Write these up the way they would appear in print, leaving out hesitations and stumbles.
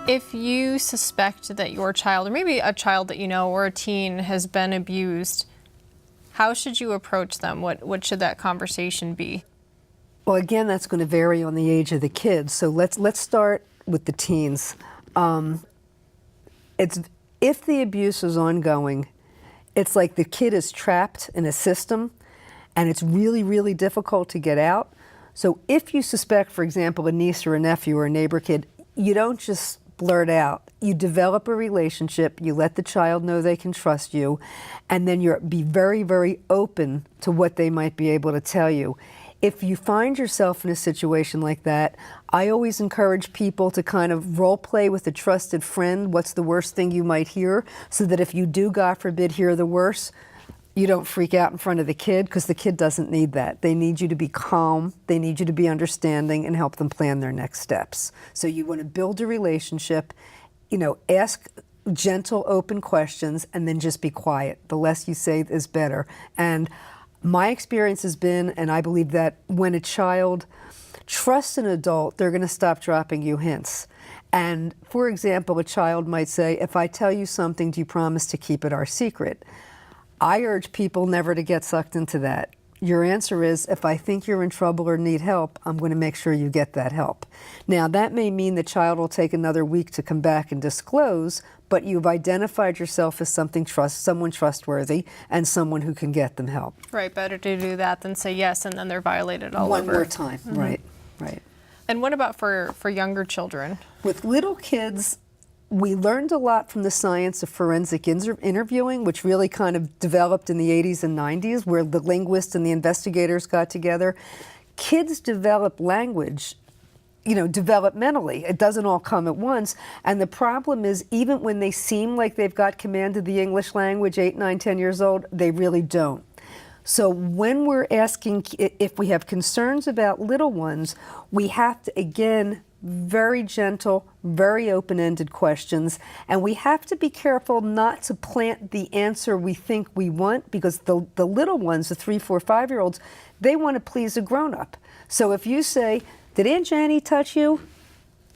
If you suspect that your child, or maybe a child that you know or a teen, has been abused, how should you approach them? What should that conversation be? Well, again, that's going to vary on the age of the kids. So let's start with the teens. If the abuse is ongoing, it's like the kid is trapped in a system and it's really, really difficult to get out. So if you suspect, for example, a niece or a nephew or a neighbor kid, you don't just blurt out. You develop a relationship, you let the child know they can trust you, and then be very, very open to what they might be able to tell you. If you find yourself in a situation like that, I always encourage people to kind of role play with a trusted friend. What's the worst thing you might hear? So that if you do, God forbid, hear the worst, you don't freak out in front of the kid, because the kid doesn't need that. They need you to be calm, they need you to be understanding and help them plan their next steps. So you want to build a relationship, ask gentle, open questions, and then just be quiet. The less you say is better. And my experience has been, and I believe that when a child trusts an adult, they're going to stop dropping you hints. And for example, a child might say, if I tell you something, do you promise to keep it our secret? I urge people never to get sucked into that. Your answer is, if I think you're in trouble or need help, I'm going to make sure you get that help. Now, that may mean the child will take another week to come back and disclose, but you've identified yourself as someone trustworthy and someone who can get them help. Right, better to do that than say yes and then they're violated all over. One more time, right. And what about for younger children? With little kids, we learned a lot from the science of forensic interviewing, which really kind of developed in the 80s and 90s, where the linguists and the investigators got together. Kids develop language, developmentally. It doesn't all come at once. And the problem is, even when they seem like they've got command of the English language, 8, 9, 10 years old, they really don't. So when we're asking, if we have concerns about little ones, we have to, again, very gentle, very open-ended questions, and we have to be careful not to plant the answer we think we want, because the little ones, the 3, 4, 5-year-olds, they want to please a grown-up. So if you say, did Aunt Janie touch you?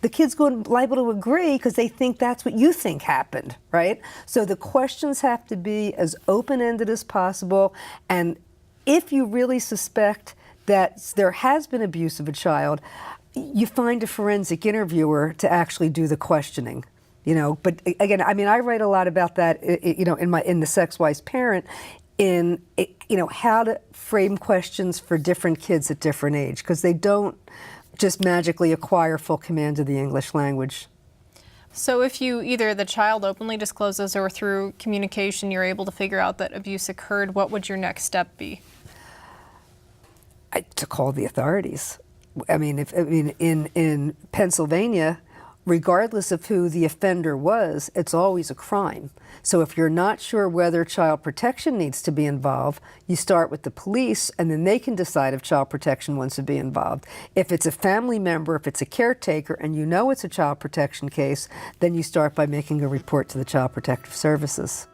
The kid's liable to agree because they think that's what you think happened, right? So the questions have to be as open-ended as possible, and if you really suspect that there has been abuse of a child, you find a forensic interviewer to actually do the questioning, But again, I write a lot about that, in the Sex-Wise Parent, in how to frame questions for different kids at different age, because they don't just magically acquire full command of the English language. So if either the child openly discloses or through communication you're able to figure out that abuse occurred, what would your next step be? To call the authorities. In Pennsylvania, regardless of who the offender was, it's always a crime. So if you're not sure whether child protection needs to be involved, you start with the police, and then they can decide if child protection wants to be involved. If it's a family member, if it's a caretaker, and you know it's a child protection case, then you start by making a report to the Child Protective Services.